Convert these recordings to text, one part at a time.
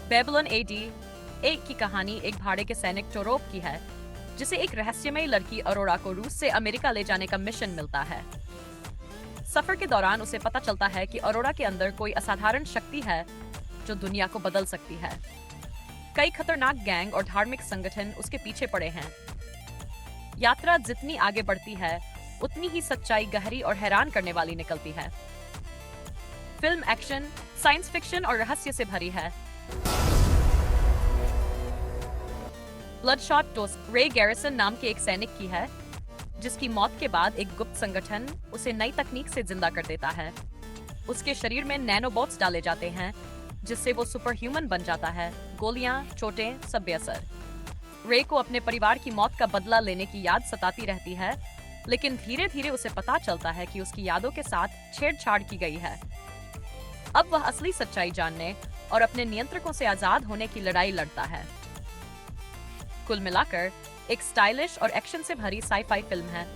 Babylon AD एक की कहानी एक भाड़े के सैनिक टोरोप की है, जिसे एक रहस्यमयी लड़की अरोरा को रूस से अमेरिका ले जाने का मिशन मिलता है। सफर के दौरान उसे पता चलता है कि अरोरा के अंदर कोई असाधारण शक्ति है जो दुनिया को बदल सकती है। कई खतरनाक गैंग और धार्मिक संगठन उसके पीछे पड़े हैं। यात्रा जितनी आगे बढ़ती है, उतनी ही सच्चाई गहरी और हैरान करने वाली निकलती है। फिल्म एक्शन, साइंस फिक्शन और रहस्य से भरी है। ब्लडशॉट टोस्ट रे गैरिसन नाम के एक सैनिक की है, जिसकी मौत के बाद एक गुप्त संगठन उसे नई तकनीक से जिंदा कर देता है। उसके शरीर में नैनोबॉट्स डाले जाते हैं, जिससे वो सुपर ह्यूमन बन जाता है। गोलियां, चोटें, सब बेअसर। रे को अपने परिवार की मौत का बदला लेने की याद सताती रहती है, लेकिन धीरे धीरे उसे पता चलता है कि उसकी यादों के साथ छेड़छाड़ की गई है। अब वह असली सच्चाई जानने और अपने नियंत्रकों से आजाद होने की लड़ाई लड़ता है। कुल मिलाकर एक स्टाइलिश और एक्शन से भरी साई-फाई फिल्म है।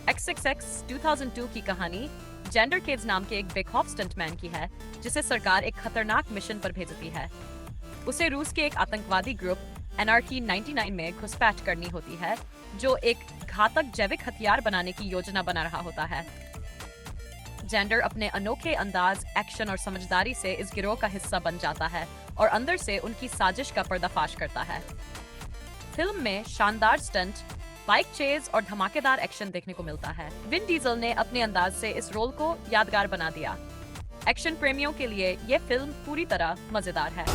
XXX 2002 की कहानी जेंडर किड्स नाम के एक बेखौफ स्टंटमैन की है, जिसे सरकार एक खतरनाक मिशन पर भेजती है। उसे रूस के एक आतंकवादी ग्रुप NRK 99 में घुसपैठ करनी होती है, जो एक घातक जैविक हथियार बनाने की योजना बना रहा होता है। जेंडर अपने अनोखे अंदाज, एक्शन और समझदारी से इस गिरोह का हिस्सा बन जाता है और अंदर से उनकी साजिश का पर्दाफाश करता है। फिल्म में शानदार स्टंट, बाइक चेज और धमाकेदार एक्शन देखने को मिलता है। विन डीजल ने अपने अंदाज से इस रोल को यादगार बना दिया। एक्शन प्रेमियों के लिए यह फिल्म पूरी तरह मजेदार है।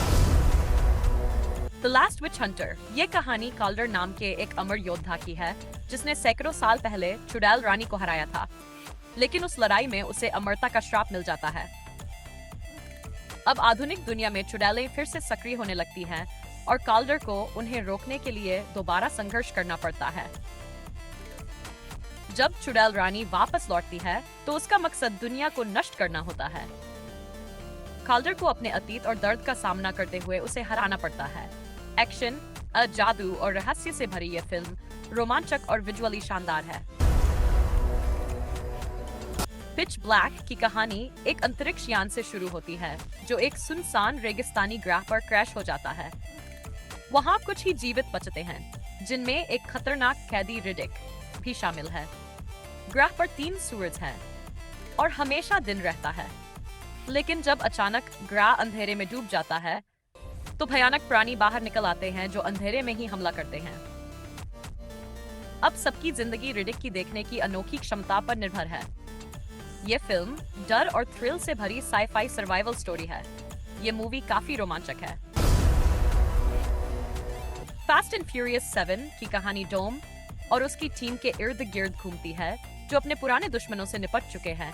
द लास्ट विच हंटर ये कहानी काल्डर नाम के एक अमर योद्धा की है, जिसने सैकड़ों साल पहले चुड़ैल रानी को हराया था, लेकिन उस लड़ाई में उसे अमरता का श्राप मिल जाता है। अब आधुनिक दुनिया में चुड़ैलें फिर से सक्रिय होने लगती हैं और काल्डर को उन्हें रोकने के लिए दोबारा संघर्ष करना पड़ता है। जब चुड़ैल रानी वापस लौटती है, तो उसका मकसद दुनिया को नष्ट करना होता है। काल्डर को अपने अतीत और दर्द का सामना करते हुए उसे हराना पड़ता है। एक्शन, जादू और रहस्य से भरी यह फिल्म रोमांचक और विजुअली शानदार है। पिच ब्लैक की कहानी एक अंतरिक्ष यान से शुरू होती है, जो एक सुनसान रेगिस्तानी ग्रह पर क्रैश हो जाता है। वहां कुछ ही जीवित बचते हैं, जिनमें एक खतरनाक कैदी रिडिक भी शामिल है। ग्रह पर 3 सूरज हैं और हमेशा दिन रहता है, लेकिन जब अचानक ग्रह अंधेरे में डूब जाता है, तो भयानक प्राणी बाहर निकल आते हैं जो अंधेरे में ही हमला करते हैं। अब सबकी जिंदगी रिडिक की देखने की अनोखी क्षमता पर निर्भर है। ये फिल्म डर और थ्रिल से भरी साई-फाई सर्वाइवल स्टोरी है। ये मूवी काफी रोमांचक है। फास्ट एंड फ्यूरियस 7 की कहानी डोम और उसकी टीम के इर्द गिर्द घूमती है, जो अपने पुराने दुश्मनों से निपट चुके हैं,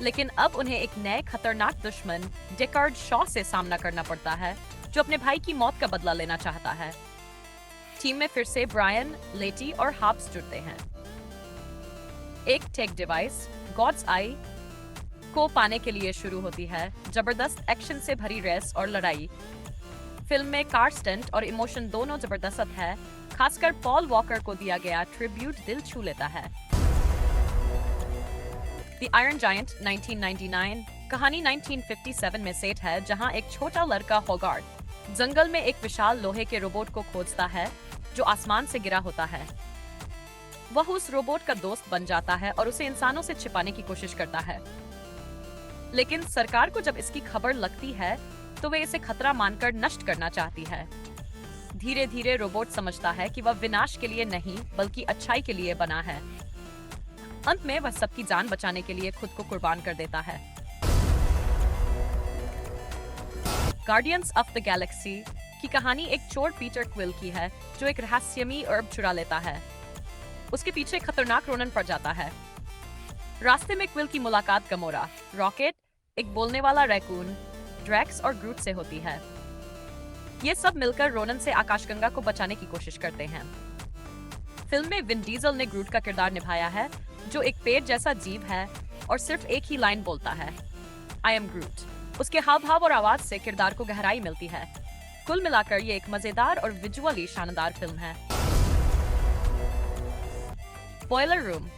लेकिन अब उन्हें एक नए खतरनाक दुश्मन डेकार्ड शॉ से सामना करना पड़ता है, जो अपने भाई की मौत का बदला लेना चाहता है। टीम में फिर से ब्रायन, लेटी और हाब्स जुड़ते हैं। एक टेक डिवाइस गॉड्स आई को पाने के लिए शुरू होती है। जबरदस्त एक्शन से भरी रेस और लड़ाई। फिल्म में कार स्टंट और इमोशन दोनों जबरदस्त है। खासकर पॉल वॉकर को दिया गया ट्रिब्यूट दिल छू लेता है। द आयरन जायंट 1999 कहानी 1957 में सेट है, जहां एक छोटा लड़का होगार्थ जंगल में एक विशाल लोहे के रोबोट को खोजता है, जो आसमान से गिरा होता है। वह उस रोबोट का दोस्त बन जाता है और उसे इंसानों से छिपाने की कोशिश करता है, लेकिन सरकार को जब इसकी खबर लगती है, तो वे इसे खतरा मानकर नष्ट करना चाहती है। धीरे धीरे रोबोट समझता है कि वह विनाश के लिए नहीं, बल्कि अच्छाई के लिए बना है। अंत में वह सबकी जान बचाने के लिए खुद को कुर्बान कर देता है। गार्डियंस ऑफ द गैलेक्सी की कहानी एक चोर पीटर क्विल की है, जो एक रहस्यमयी अर्ब चुरा लेता है। उसके पीछे खतरनाक रोनन पड़ जाता है। रास्ते में क्विल की मुलाकात गमोरा, रॉकेट, एक बोलने वाला रैकून, ड्रैक्स और ग्रूट से होती है। ये सब मिलकर रोनन से आकाशगंगा को बचाने की कोशिश करते हैं। फिल्म में विन डीजल ने ग्रूट का किरदार निभाया है, जो एक पेड़ जैसा जीव है और सिर्फ एक ही लाइन बोलता है, आई एम ग्रूट। उसके हाव भाव और आवाज से किरदार को गहराई मिलती है। कुल मिलाकर ये एक मजेदार और विजुअली शानदार फिल्म है। बॉयलर रूम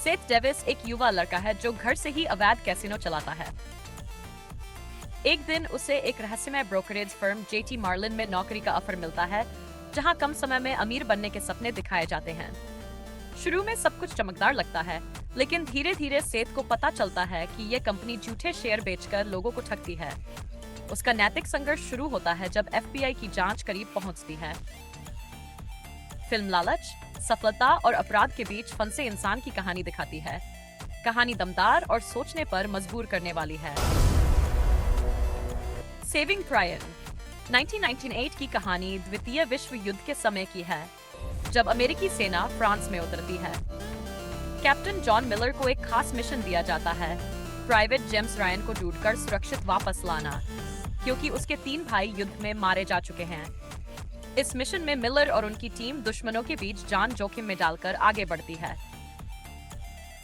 सेथ डेविस एक युवा लड़का है जो घर से ही अवैध कैसीनो चलाता है। एक दिन उसे एक रहस्यमय ब्रोकरेज फर्म जेटी मार्लिन में नौकरी का ऑफर मिलता है, जहां कम समय में अमीर बनने के सपने दिखाए जाते हैं। शुरू में सब कुछ चमकदार लगता है, लेकिन धीरे धीरे सेठ को पता चलता है कि ये कंपनी झूठे शेयर बेचकर लोगों को ठगती है। उसका नैतिक संघर्ष शुरू होता है जब एफबीआई की जांच करीब पहुंचती है। फिल्म लालच, सफलता और अपराध के बीच फंसे इंसान की कहानी दिखाती है। कहानी दमदार और सोचने पर मजबूर करने वाली है। सेविंग प्रायन 1998 की कहानी द्वितीय विश्व युद्ध के समय की है, जब अमेरिकी सेना फ्रांस में उतरती है। कैप्टन जॉन मिलर को एक खास मिशन दिया जाता है, प्राइवेट जेम्स रायन को ढूंढकर सुरक्षित वापस लाना, क्योंकि उसके 3 भाई युद्ध में मारे जा चुके हैं। इस मिशन में मिलर और उनकी टीम दुश्मनों के बीच जान जोखिम में डालकर आगे बढ़ती है।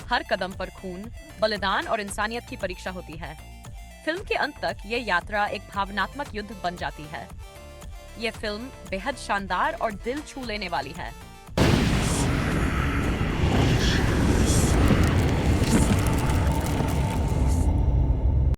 हर कदम पर खून, बलिदान और इंसानियत की परीक्षा होती है। फिल्म के अंत तक ये यात्रा एक भावनात्मक युद्ध बन जाती है। ये फिल्म बेहद शानदार और दिल छू लेने वाली है।